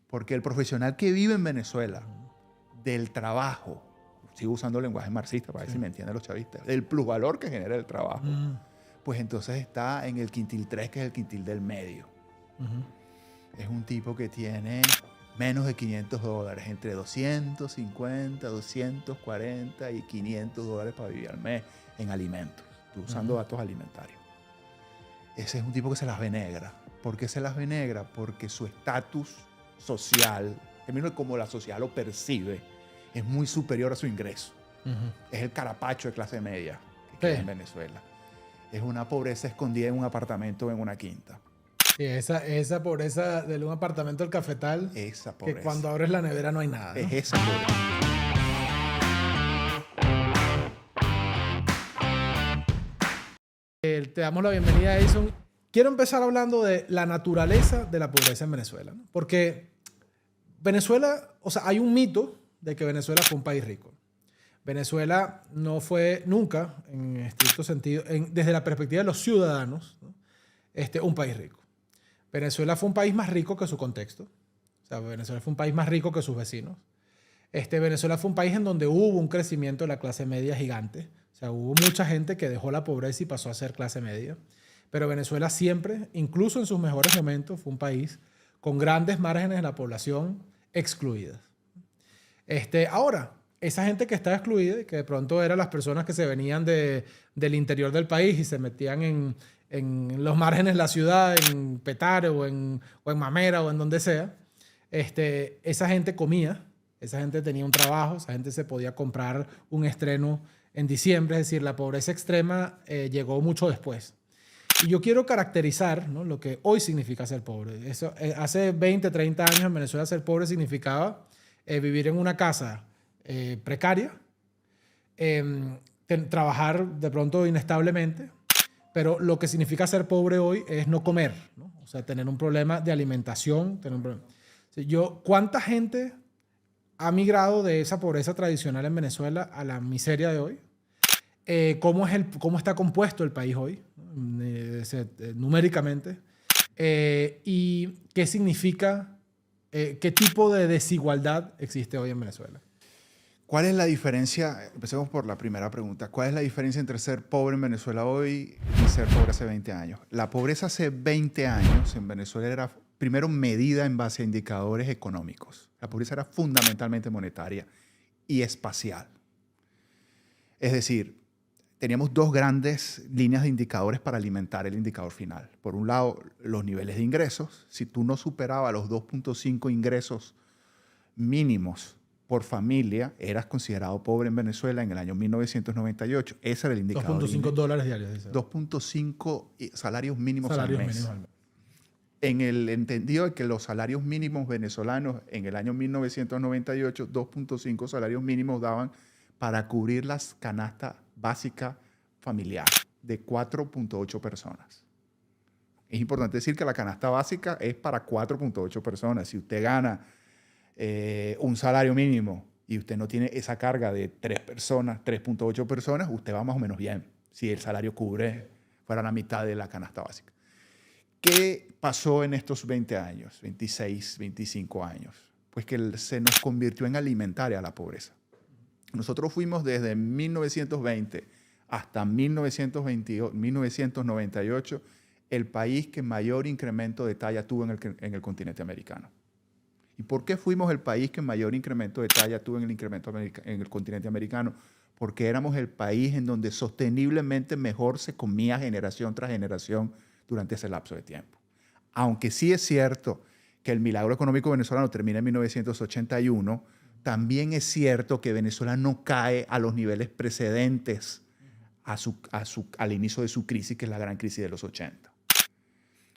Porque el profesional que vive en Venezuela, del trabajo, sigo usando el lenguaje marxista para ver si me entienden los chavistas, del plusvalor que genera el trabajo, pues entonces está en el quintil 3, que es el quintil del medio. Es un tipo que tiene menos de $500, entre 250, 240 y $500 para vivir al mes en alimentos, usando datos alimentarios. Ese es un tipo que se las ve negra. ¿Por qué se las ve negra? Porque su estatus social, términos de cómo la sociedad lo percibe, es muy superior a su ingreso. Es el carapacho de clase media que queda en Venezuela. Es una pobreza escondida en un apartamento o en una quinta. Sí, esa pobreza de un apartamento del Cafetal, esa pobreza. Que cuando abres la nevera no hay nada, ¿no? Es esa pobreza. Te damos la bienvenida, Edison. Quiero empezar hablando de la naturaleza de la pobreza en Venezuela, ¿no? Porque Venezuela, o sea, hay un mito de que Venezuela fue un país rico. Venezuela no fue nunca, en estricto sentido, desde la perspectiva de los ciudadanos, ¿no? Un país rico. Venezuela fue un país más rico que su contexto. O sea, Venezuela fue un país más rico que sus vecinos. Venezuela fue un país en donde hubo un crecimiento de la clase media gigante. O sea, hubo mucha gente que dejó la pobreza y pasó a ser clase media. Pero Venezuela siempre, incluso en sus mejores momentos, fue un país con grandes márgenes de la población excluidas. Ahora, esa gente que estaba excluida, que de pronto eran las personas que se venían del interior del país y se metían en los márgenes de la ciudad, en Petare o en Mamera o en donde sea, esa gente comía, esa gente tenía un trabajo, esa gente se podía comprar un estreno en diciembre. Es decir, la pobreza extrema llegó mucho después. Y yo quiero caracterizar, ¿no?, lo que hoy significa ser pobre. Eso, hace 20, 30 años en Venezuela ser pobre significaba vivir en una casa precaria, trabajar de pronto inestablemente, pero lo que significa ser pobre hoy es no comer, ¿no? O sea, tener un problema de alimentación. ¿Cuánta gente ha migrado de esa pobreza tradicional en Venezuela a la miseria de hoy? ¿Cómo está compuesto el país hoy, numéricamente? ¿Y qué significa, qué tipo de desigualdad existe hoy en Venezuela? ¿Cuál es la diferencia? Empecemos por la primera pregunta. ¿Cuál es la diferencia entre ser pobre en Venezuela hoy y ser pobre hace 20 años? La pobreza hace 20 años en Venezuela era primero medida en base a indicadores económicos. La pobreza era fundamentalmente monetaria y espacial. Es decir, teníamos dos grandes líneas de indicadores para alimentar el indicador final. Por un lado, los niveles de ingresos. Si tú no superabas los 2.5 ingresos mínimos por familia, eras considerado pobre en Venezuela en el año 1998. Ese era el indicador. $2.5 diarios. 2.5 salarios mínimos al mes. En el entendido de que los salarios mínimos venezolanos en el año 1998, 2.5 salarios mínimos daban para cubrir las canastas básica familiar de 4.8 personas. Es importante decir que la canasta básica es para 4.8 personas. Si usted gana un salario mínimo y usted no tiene esa carga de 3 personas, 3.8 personas, usted va más o menos bien si el salario fuera la mitad de la canasta básica. ¿Qué pasó en estos 20 años, 26, 25 años? Pues que se nos convirtió en alimentaria la pobreza. Nosotros fuimos desde 1920 hasta 1998 el país que mayor incremento de talla tuvo en el continente americano. ¿Y por qué fuimos el país que mayor incremento de talla tuvo en el continente americano? Porque éramos el país en donde sosteniblemente mejor se comía generación tras generación durante ese lapso de tiempo. Aunque sí es cierto que el milagro económico venezolano termina en 1981, también es cierto que Venezuela no cae a los niveles precedentes al inicio de su crisis, que es la gran crisis de los 80.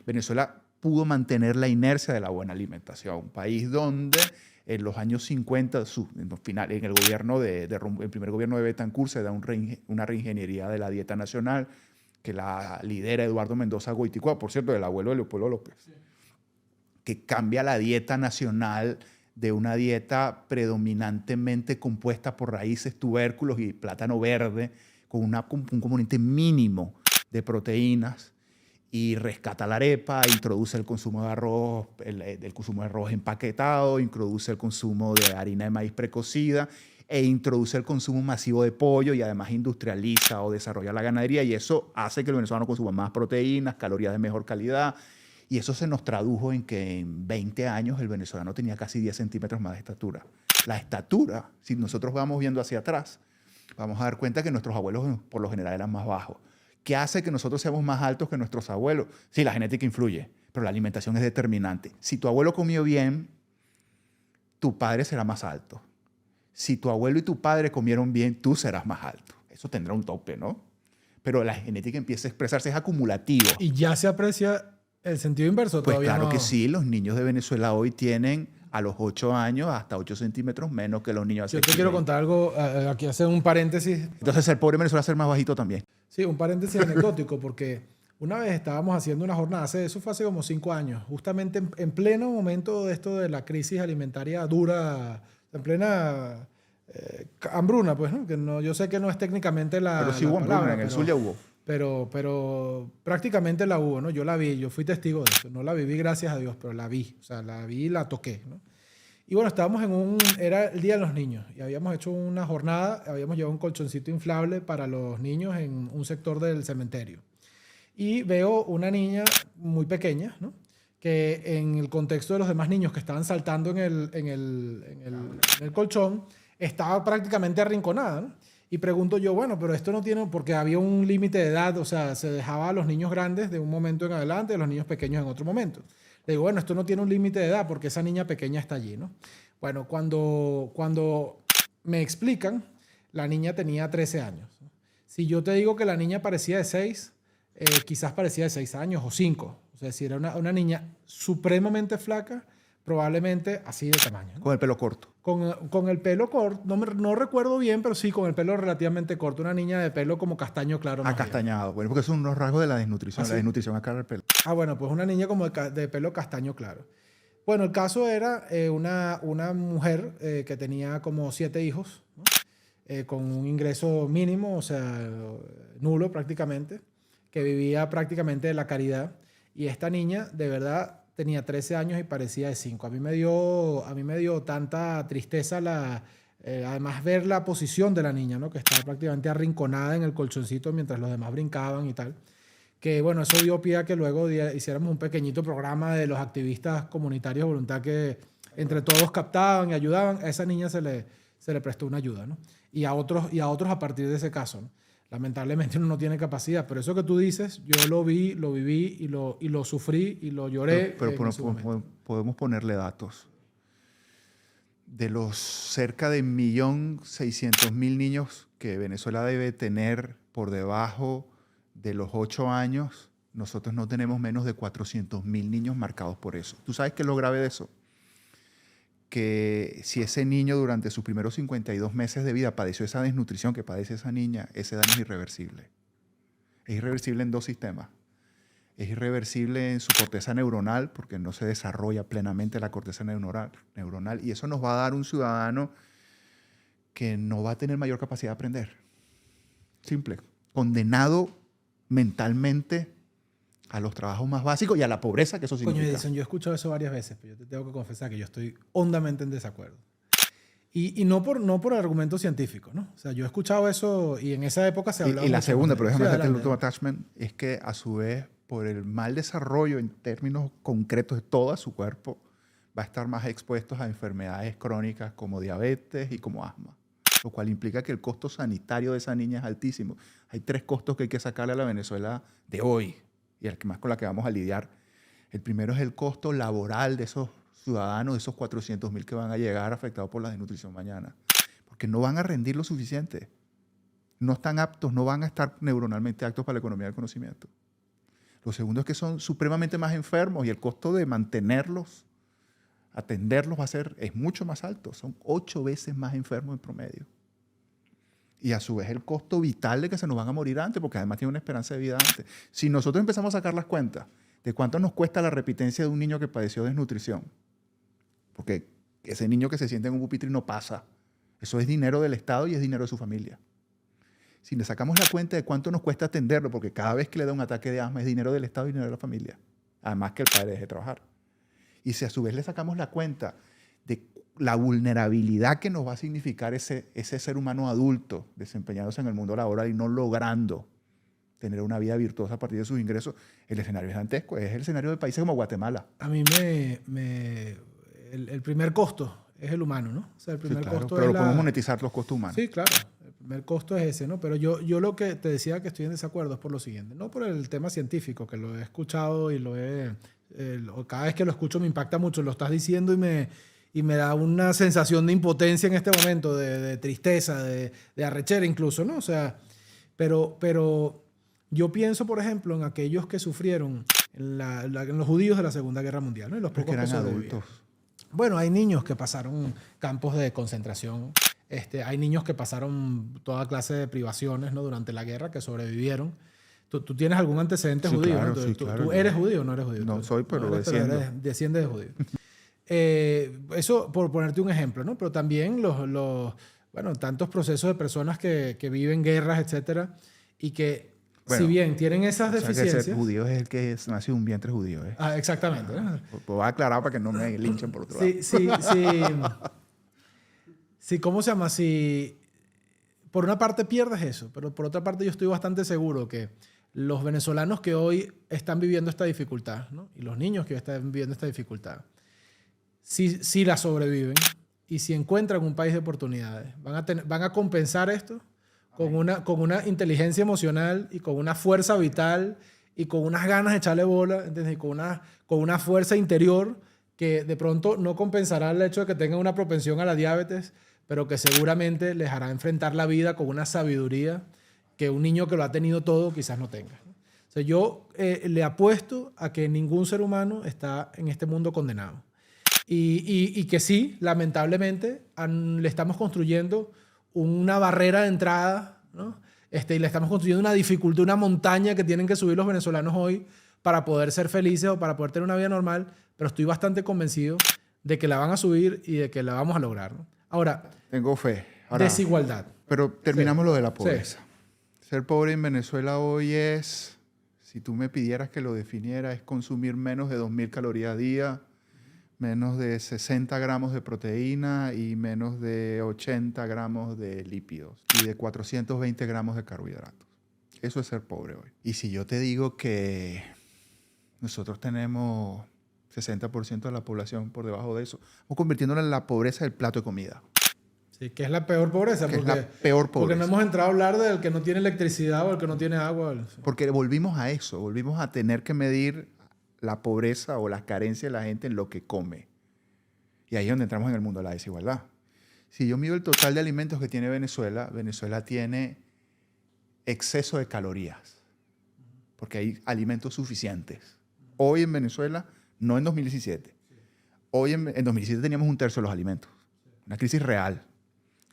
Venezuela pudo mantener la inercia de la buena alimentación. Un país donde en los años 50, el primer gobierno de Betancur, se da una reingeniería de la dieta nacional que la lidera Eduardo Mendoza Goiticua, por cierto, el abuelo de Leopoldo López, sí, que cambia la dieta nacional de una dieta predominantemente compuesta por raíces, tubérculos y plátano verde, con un componente mínimo de proteínas, y rescata la arepa, introduce el consumo de arroz, el consumo de arroz empaquetado, introduce el consumo de harina de maíz precocida e introduce el consumo masivo de pollo y además industrializa o desarrolla la ganadería y eso hace que el venezolano consuma más proteínas, calorías de mejor calidad y eso se nos tradujo en que en 20 años el venezolano tenía casi 10 centímetros más de estatura. La estatura, si nosotros vamos viendo hacia atrás, vamos a dar cuenta que nuestros abuelos por lo general eran más bajos. ¿Qué hace que nosotros seamos más altos que nuestros abuelos? Sí, la genética influye, pero la alimentación es determinante. Si tu abuelo comió bien, tu padre será más alto. Si tu abuelo y tu padre comieron bien, tú serás más alto. Eso tendrá un tope, ¿no? Pero la genética empieza a expresarse, es acumulativo. Y ya se aprecia el sentido inverso. Pues todavía claro no. que sí, los niños de Venezuela hoy tienen a los 8 años hasta 8 centímetros menos que los niños hace Yo te quiero contar algo, aquí hacer un paréntesis. Entonces el pobre Venezuela va a ser más bajito también. Sí, un paréntesis anecdótico, porque una vez estábamos haciendo una jornada, eso fue hace como 5 años, justamente en pleno momento de esto de la crisis alimentaria dura, en plena hambruna, pues, ¿no? Que no, yo sé que no es técnicamente Pero sí la hubo palabra, hambruna, en el sur ya hubo. pero prácticamente la hubo, ¿no? Yo la vi, yo fui testigo de eso. No la viví, gracias a Dios, pero la vi. O sea, la vi y la toqué, ¿no? Y bueno, estábamos era el Día de los Niños y habíamos hecho una jornada, habíamos llevado un colchoncito inflable para los niños en un sector del cementerio. Y veo una niña muy pequeña, ¿no? Que en el contexto de los demás niños que estaban saltando en el colchón, estaba prácticamente arrinconada, ¿no? Y pregunto yo, bueno, pero esto no tiene, porque había un límite de edad, o sea, se dejaba a los niños grandes de un momento en adelante y a los niños pequeños en otro momento. Le digo, bueno, esto no tiene un límite de edad porque esa niña pequeña está allí, ¿no? Bueno, cuando me explican, la niña tenía 13 años. Si yo te digo que la niña parecía de 6, quizás parecía de 6 años o 5. O sea, si era una niña supremamente flaca, probablemente así de tamaño, ¿no? Con el pelo corto. Con el pelo corto, no recuerdo bien, pero sí, con el pelo relativamente corto. Una niña de pelo como castaño claro. Acastañado. Bueno, porque son unos rasgos de la desnutrición. ¿Ah, sí? La desnutrición acá el pelo. Ah, bueno, pues una niña como de pelo castaño claro. Bueno, el caso era una mujer que tenía como 7 hijos, ¿no? Con un ingreso mínimo, o sea, nulo prácticamente, que vivía prácticamente de la caridad. Y esta niña, de verdad, tenía 13 años y parecía de 5. A mí me dio tanta tristeza además ver la posición de la niña, ¿no? Que estaba prácticamente arrinconada en el colchoncito mientras los demás brincaban y tal. Que bueno, eso dio pie a que luego hiciéramos un pequeñito programa de los activistas comunitarios de voluntad que entre todos captaban y ayudaban. A esa niña se le prestó una ayuda, ¿no? Y a otros a partir de ese caso, ¿no? Lamentablemente uno no tiene capacidad, pero eso que tú dices, yo lo vi, lo viví y lo sufrí y lo lloré. Pero podemos ponerle datos. De los cerca de 1.600.000 niños que Venezuela debe tener por debajo de los 8 años, nosotros no tenemos menos de 400.000 niños marcados por eso. ¿Tú sabes qué es lo grave de eso? Que si ese niño durante sus primeros 52 meses de vida padeció esa desnutrición que padece esa niña, ese daño es irreversible. Es irreversible en 2 sistemas. Es irreversible en su corteza neuronal porque no se desarrolla plenamente la corteza neuronal y eso nos va a dar un ciudadano que no va a tener mayor capacidad de aprender. Simple. Condenado mentalmente a los trabajos más básicos y a la pobreza que eso significa. Coño, Edison, yo he escuchado eso varias veces, pero yo te tengo que confesar que yo estoy hondamente en desacuerdo. Y no por argumentos científicos, ¿no? O sea, yo he escuchado eso y en esa época se hablaba. Y la segunda, pero déjame hacerte el último último attachment, es que a su vez, por el mal desarrollo en términos concretos de todo su cuerpo, va a estar más expuesto a enfermedades crónicas como diabetes y como asma, lo cual implica que el costo sanitario de esa niña es altísimo. Hay 3 costos que hay que sacarle a la Venezuela de hoy y el que más con la que vamos a lidiar. El primero es el costo laboral de esos ciudadanos, de esos 400.000 que van a llegar afectados por la desnutrición mañana, porque no van a rendir lo suficiente. No están aptos, no van a estar neuronalmente aptos para la economía del conocimiento. Lo segundo es que son supremamente más enfermos y el costo de mantenerlos, atenderlos es mucho más alto. Son 8 veces más enfermos en promedio. Y a su vez el costo vital de que se nos van a morir antes, porque además tiene una esperanza de vida antes. Si nosotros empezamos a sacar las cuentas de cuánto nos cuesta la repitencia de un niño que padeció desnutrición, porque ese niño que se siente en un pupitre no pasa, eso es dinero del Estado y es dinero de su familia. Si le sacamos la cuenta de cuánto nos cuesta atenderlo, porque cada vez que le da un ataque de asma es dinero del Estado y dinero de la familia. Además que el padre deje de trabajar. Y si a su vez le sacamos la cuenta de la vulnerabilidad que nos va a significar ese ser humano adulto desempeñándose en el mundo laboral y no logrando tener una vida virtuosa a partir de sus ingresos, el escenario es dantesco. Es el escenario de países como Guatemala. A mí el primer costo es el humano, ¿no? O sea, el primer costo pero es lo podemos monetizar los costos humanos. Sí, claro. El primer costo es ese, ¿no? Pero yo lo que te decía que estoy en desacuerdo es por lo siguiente. No por el tema científico, que lo he escuchado y cada vez que lo escucho me impacta mucho. Lo estás diciendo y me da una sensación de impotencia en este momento, de tristeza, de arrechera incluso, ¿no? O sea, pero yo pienso, por ejemplo, en aquellos que sufrieron, en los judíos de la Segunda Guerra Mundial, ¿no? Y los pocos que eran que sobrevivieron. adultos. Bueno, hay niños que pasaron campos de concentración, hay niños que pasaron toda clase de privaciones, ¿no? Durante la guerra, que sobrevivieron. ¿Tú tienes algún antecedente Sí, judío? claro, ¿No? sí, ¿Tú claro. eres judío o no eres judío? No soy, pero no eres, desciendo. pero desciendes de judío. Eso por ponerte un ejemplo, ¿no? Pero también bueno, tantos procesos de personas que viven guerras, etcétera, y que Bueno, si bien tienen esas O sea, que deficiencias... ser judío es el que nace de un vientre judío. Ah, exactamente, ¿no? Pues voy a aclarar para que no me linchen por otro lado. Sí, ¿cómo se llama? Si por una parte pierdes eso, pero por otra parte yo estoy bastante seguro que los venezolanos que hoy están viviendo esta dificultad, ¿no? Y los niños que hoy están viviendo esta dificultad, si la sobreviven y si encuentran un país de oportunidades, van a compensar esto con una inteligencia emocional y con una fuerza vital y con unas ganas de echarle bola, ¿entiendes? Y con una fuerza interior que de pronto no compensará el hecho de que tengan una propensión a la diabetes, pero que seguramente les hará enfrentar la vida con una sabiduría que un niño que lo ha tenido todo quizás no tenga. O sea, yo le apuesto a que ningún ser humano está en este mundo condenado. Y que sí, lamentablemente, le estamos construyendo una barrera de entrada, ¿no? Y le estamos construyendo una dificultad, una montaña que tienen que subir los venezolanos hoy para poder ser felices o para poder tener una vida normal, pero estoy bastante convencido de que la van a subir y de que la vamos a lograr, ¿no? Ahora, tengo fe. Ahora, desigualdad. Pero terminamos Sí. lo de la pobreza. Sí. Ser pobre en Venezuela hoy es, si tú me pidieras que lo definiera, es consumir menos de 2.000 calorías a día, menos de 60 gramos de proteína y menos de 80 gramos de lípidos y de 420 gramos de carbohidratos. Eso es ser pobre hoy. Y si yo te digo que nosotros tenemos 60% de la población por debajo de eso, estamos convirtiéndola en la pobreza del plato de comida. Sí, que es la peor pobreza. Que es la peor pobreza. Porque no hemos entrado a hablar del que no tiene electricidad o el que no tiene agua. Porque volvimos a eso, volvimos a tener que medir la pobreza o la carencia de la gente en lo que come. Y ahí es donde entramos en el mundo de la desigualdad. Si yo mido el total de alimentos que tiene Venezuela, Venezuela tiene exceso de calorías, porque hay alimentos suficientes. Hoy en Venezuela, no en 2017, hoy en 2017 teníamos un tercio de los alimentos, una crisis real.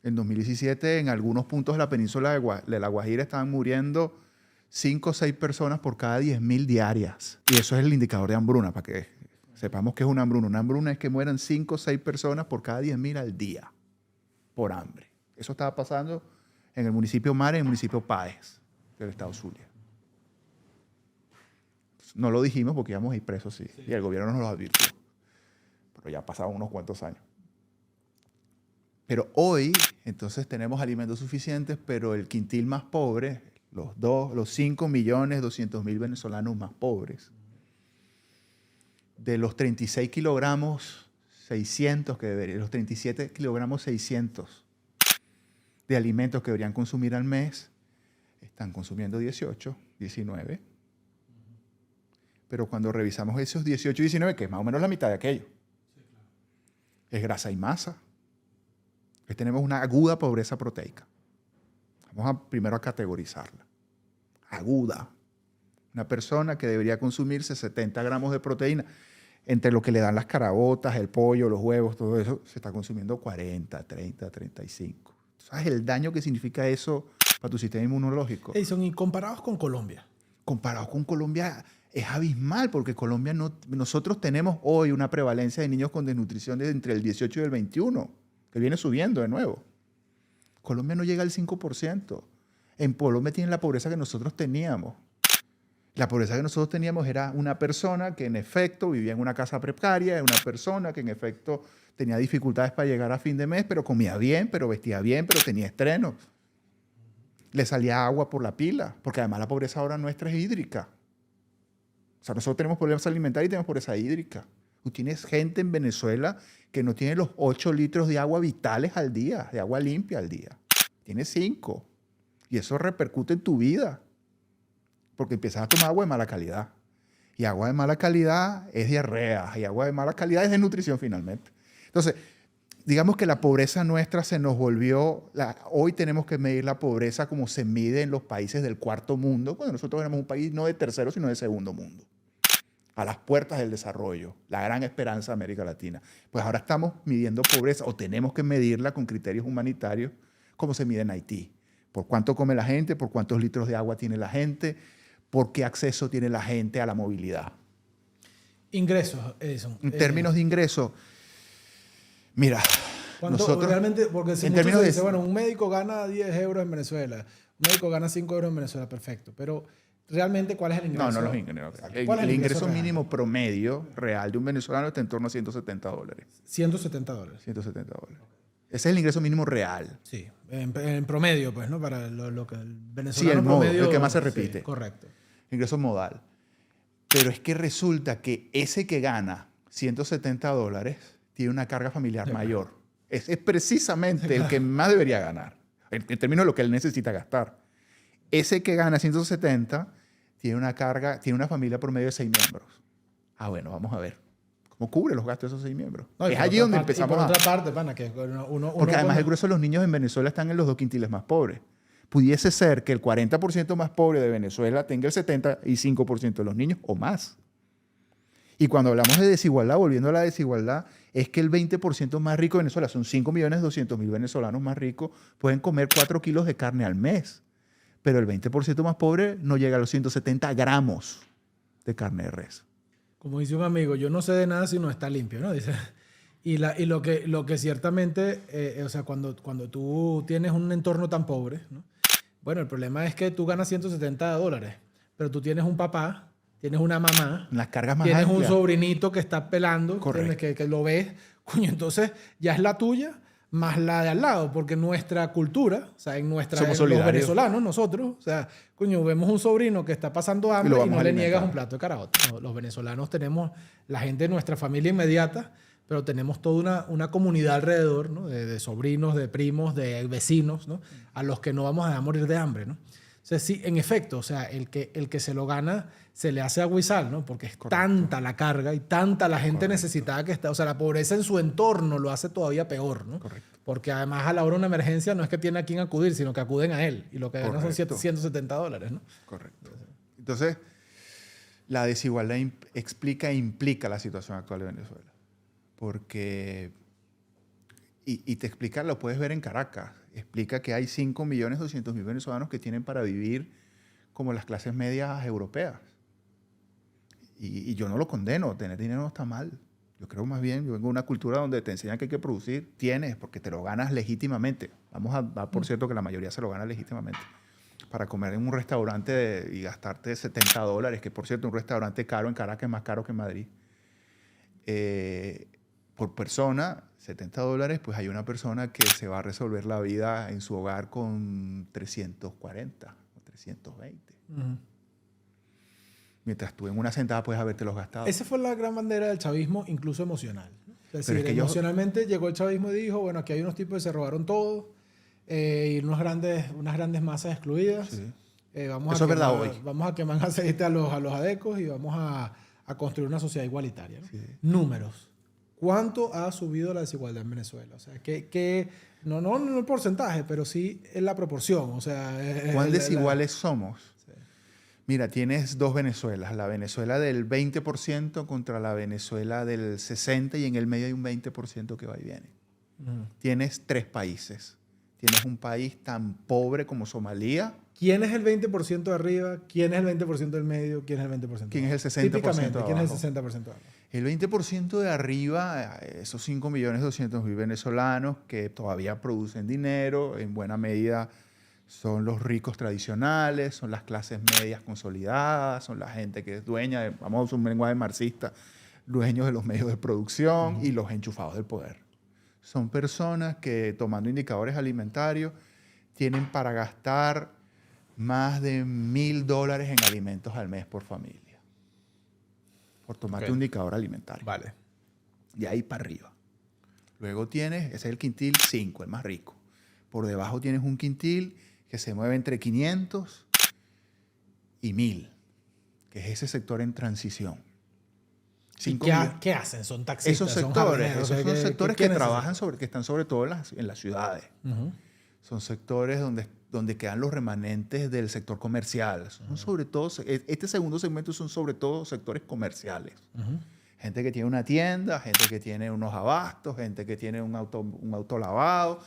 En 2017, en algunos puntos de la península de La Guajira estaban muriendo 5 o 6 personas por cada 10.000 diarias. Y eso es el indicador de hambruna, para que sepamos qué es una hambruna. Una hambruna es que mueran 5 o 6 personas por cada 10.000 al día por hambre. Eso estaba pasando en el municipio Mare y en el municipio Páez del estado Zulia. No lo dijimos porque íbamos a ir presos, sí. Y el gobierno nos lo advirtió. Pero ya pasaban unos cuantos años. Pero hoy, entonces, tenemos alimentos suficientes, pero el quintil más pobre, los 5.200.000 venezolanos más pobres, de los 36 kilogramos 600 que deberían, los 37 kilogramos 600 de alimentos que deberían consumir al mes, están consumiendo 18, 19. Pero cuando revisamos esos 18 y 19, que es más o menos la mitad de aquello, es grasa y masa. Pues tenemos una aguda pobreza proteica. Vamos primero a categorizarla. Aguda. Una persona que debería consumirse 70 gramos de proteína, entre lo que le dan las caraotas, el pollo, los huevos, todo eso, se está consumiendo 40, 30, 35. ¿Sabes el daño que significa eso para tu sistema inmunológico? Edison, y comparados con Colombia. Comparados con Colombia es abismal, porque Colombia nosotros tenemos hoy una prevalencia de niños con desnutrición de entre el 18 y el 21, que viene subiendo de nuevo. Colombia no llega al 5%. En Colombia tienen la pobreza que nosotros teníamos. La pobreza que nosotros teníamos era una persona que en efecto vivía en una casa precaria, una persona que en efecto tenía dificultades para llegar a fin de mes, pero comía bien, pero vestía bien, pero tenía estrenos. Le salía agua por la pila, porque además la pobreza ahora nuestra es hídrica. O sea, nosotros tenemos problemas alimentarios y tenemos pobreza hídrica. Tú tienes gente en Venezuela que no tiene los 8 litros de agua vitales al día, de agua limpia al día. Tiene 5. Y eso repercute en tu vida. Porque empiezas a tomar agua de mala calidad. Y agua de mala calidad es diarrea. Y agua de mala calidad es desnutrición finalmente. Entonces, digamos que la pobreza nuestra se nos volvió... Hoy tenemos que medir la pobreza como se mide en los países del cuarto mundo, cuando nosotros éramos un país no de tercero, sino de segundo mundo. A las puertas del desarrollo, la gran esperanza de América Latina. Pues ahora estamos midiendo pobreza, o tenemos que medirla con criterios humanitarios, como se mide en Haití. Por cuánto come la gente, por cuántos litros de agua tiene la gente, por qué acceso tiene la gente a la movilidad. Ingresos, Edison. En términos de ingresos, mira, nosotros... Realmente, porque si en muchos términos dicen, bueno, un médico gana 10 euros en Venezuela, un médico gana 5 euros en Venezuela, perfecto. Pero realmente, ¿cuál es el ingreso? No, los ingresos. El ingreso mínimo promedio real de un venezolano está en torno a $170. $170. $170. Ese es el ingreso mínimo real. Sí, en promedio, pues, ¿no? Para lo que el venezolano Sí, el modo, promedio, el que más se repite. Sí, correcto. Ingreso modal. Pero es que resulta que ese que gana $170 tiene una carga familiar mayor. Es precisamente el que más debería ganar, en términos de lo que él necesita gastar. Ese que gana 170 tiene una carga, tiene una familia promedio de 6 miembros. Ah, bueno, vamos a ver. ¿Cómo cubre los gastos de esos 6 miembros? No, es allí donde empezamos a... por otra parte, pana, que porque además el grueso de los niños en Venezuela están en los 2 quintiles más pobres. Pudiese ser que el 40% más pobre de Venezuela tenga el 75% de los niños o más. Y cuando hablamos de desigualdad, volviendo a la desigualdad, es que el 20% más rico de Venezuela, son 5.200.000 venezolanos más ricos, pueden comer 4 kilos de carne al mes. Pero el 20% más pobre no llega a los 170 gramos de carne de res. Como dice un amigo, yo no sé de nada si no está limpio, ¿no? Dice... Y lo que ciertamente, o sea, cuando tú tienes un entorno tan pobre, ¿no? Bueno, el problema es que tú ganas $170, pero tú tienes un papá, tienes una mamá, las cargas más tienes amplias. Un sobrinito que está pelando, que lo ves, coño, entonces ya es la tuya más la de al lado, porque nuestra cultura, o sea, los venezolanos, nosotros, o sea, coño, vemos un sobrino que está pasando hambre y no le niegas un plato de caraota. No, los venezolanos tenemos la gente de nuestra familia inmediata, pero tenemos toda una comunidad alrededor, ¿no? De sobrinos, de primos, de vecinos, ¿no? A los que no vamos a dejar morir de hambre, ¿no? O sea, sí, en efecto, o sea, el que se lo gana se le hace agua y sal, ¿no? Porque es tanta la carga y tanta la gente necesitada que está. O sea, la pobreza en su entorno lo hace todavía peor, ¿no? Correcto. Porque además a la hora de una emergencia no es que tiene a quién acudir, sino que acuden a él. Y lo que ganan son $170, ¿no? Correcto. Entonces, la desigualdad explica e implica la situación actual de Venezuela. Porque, y te explica, lo puedes ver en Caracas, explica que hay 5.200.000 venezolanos que tienen para vivir como las clases medias europeas. Y yo no lo condeno, tener dinero no está mal. Yo creo más bien, yo vengo de una cultura donde te enseñan que hay que producir, tienes, porque te lo ganas legítimamente. Vamos a dar por cierto que la mayoría se lo gana legítimamente. Para comer en un restaurante y gastarte $70, que por cierto un restaurante caro en Caracas es más caro que en Madrid. Por persona, $70, pues hay una persona que se va a resolver la vida en su hogar con 340 o 320. Mientras tú en una sentada puedes haberte los gastado. Esa fue la gran bandera del chavismo, incluso emocional, ¿no? Es decir, pero es que emocionalmente llegó el chavismo y dijo, bueno, aquí hay unos tipos que se robaron todo, y unas grandes masas excluidas. Sí. Vamos a quemar aceite a los adecos y vamos a construir una sociedad igualitaria, ¿no? Sí. Números. ¿Cuánto ha subido la desigualdad en Venezuela? O sea, no el porcentaje, pero sí en la proporción. O sea, ¿cuán desiguales somos? Sí. Mira, tienes 2 Venezuelas. La Venezuela del 20% contra la Venezuela del 60% y en el medio hay un 20% que va y viene. Tienes 3 países. Tienes un país tan pobre como Somalia. ¿Quién es el 20% de arriba? ¿Quién es el 20% del medio? ¿Quién es el 20% de abajo? ¿Quién es el 60% Típicamente, de abajo? ¿quién es el 60% de abajo? El 20% de arriba, esos 5.200.000 venezolanos que todavía producen dinero, en buena medida Son los ricos tradicionales, son las clases medias consolidadas, son la gente que es dueña, vamos a usar un lenguaje marxista, dueños de los medios de producción y los enchufados del poder. Son personas que, tomando indicadores alimentarios, tienen para gastar más de $1,000 en alimentos al mes por familia. Por tomarte un indicador alimentario. Vale. De ahí para arriba. Luego tienes, ese es el quintil 5, el más rico. Por debajo tienes un quintil que se mueve entre 500 y 1,000, que es ese sector en transición. ¿Qué hacen? ¿Son taxistas? Esos son sectores que trabajan que están sobre todo en las ciudades. Son sectores donde quedan los remanentes del sector comercial. Son sobre todo, este segundo segmento son sobre todo sectores comerciales. Gente que tiene una tienda, gente que tiene unos abastos, gente que tiene un auto lavado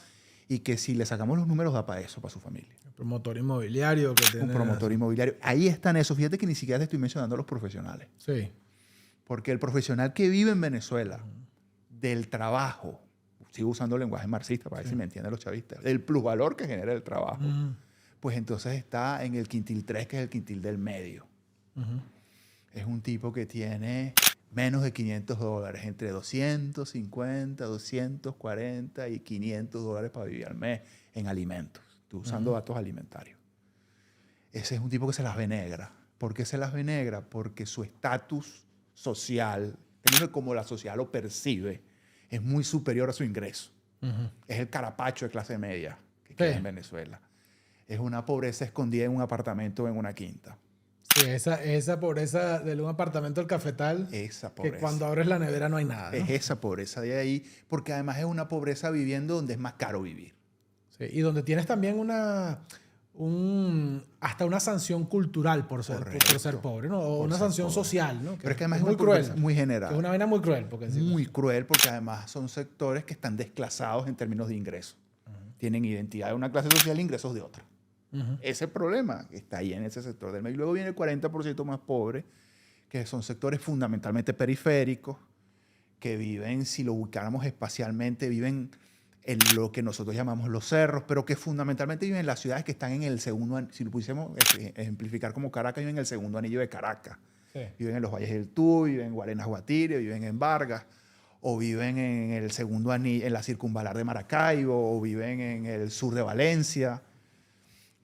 y que si le sacamos los números da para eso, para su familia. El promotor inmobiliario que tiene... Un promotor inmobiliario. Ahí están esos. Fíjate que ni siquiera te estoy mencionando a los profesionales. Sí. Porque el profesional que vive en Venezuela, del trabajo, sigo usando el lenguaje marxista para ver si me entienden los chavistas, el plusvalor que genera el trabajo, pues entonces está en el quintil 3, que es el quintil del medio. Es un tipo que tiene menos de $500, entre 250, 240 y $500 para vivir al mes en alimentos. Estoy usando datos alimentarios. Ese es un tipo que se las ve negra. ¿Por qué se las ve negra? Porque su estatus social, teniendo como la sociedad lo percibe, es muy superior a su ingreso. Es el carapacho de clase media que queda en Venezuela. Es una pobreza escondida en un apartamento o en una quinta. Sí, esa pobreza de un apartamento del Cafetal, esa pobreza. Que cuando abres la nevera no hay nada, ¿no? Es esa pobreza de ahí, porque además es una pobreza viviendo donde es más caro vivir. Sí, y donde tienes también hasta una sanción cultural por ser pobre, ¿no? O una sanción social, ¿no? Pero es que además es muy una pobreza muy general. Es una vaina muy cruel. Muy cruel porque además son sectores que están desclasados en términos de ingresos. Tienen identidad de una clase social e ingresos de otra. Ese problema está ahí en ese sector del medio. Y luego viene el 40% más pobre, que son sectores fundamentalmente periféricos, que viven, si lo ubicáramos espacialmente, viven en lo que nosotros llamamos los cerros, pero que fundamentalmente viven en las ciudades que están en el segundo, si lo pudiésemos ejemplificar como Caracas, viven en el segundo anillo de Caracas. Sí. Viven en los Valles del Tuy, viven en Guarenas Guatire, viven en Vargas, o viven en el segundo anillo, en la circunvalar de Maracaibo, o viven en el sur de Valencia,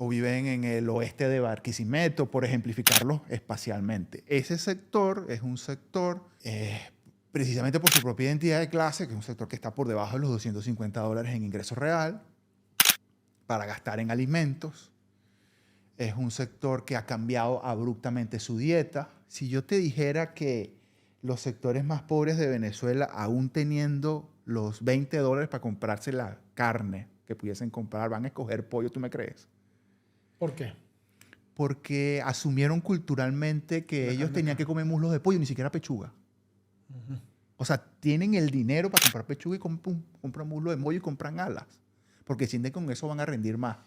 o viven en el oeste de Barquisimeto, por ejemplificarlo espacialmente. Ese sector es un sector, precisamente por su propia identidad de clase, que es un sector que está por debajo de los $250 en ingreso real, para gastar en alimentos. Es un sector que ha cambiado abruptamente su dieta. Si yo te dijera que los sectores más pobres de Venezuela, aún teniendo los $20 para comprarse la carne que pudiesen comprar, van a escoger pollo, ¿tú me crees? ¿Por qué? Porque asumieron culturalmente que ellos tenían que comer muslos de pollo, ni siquiera pechuga. O sea, tienen el dinero para comprar pechuga y compran muslo de pollo y compran alas. Porque sienten que con eso van a rendir más.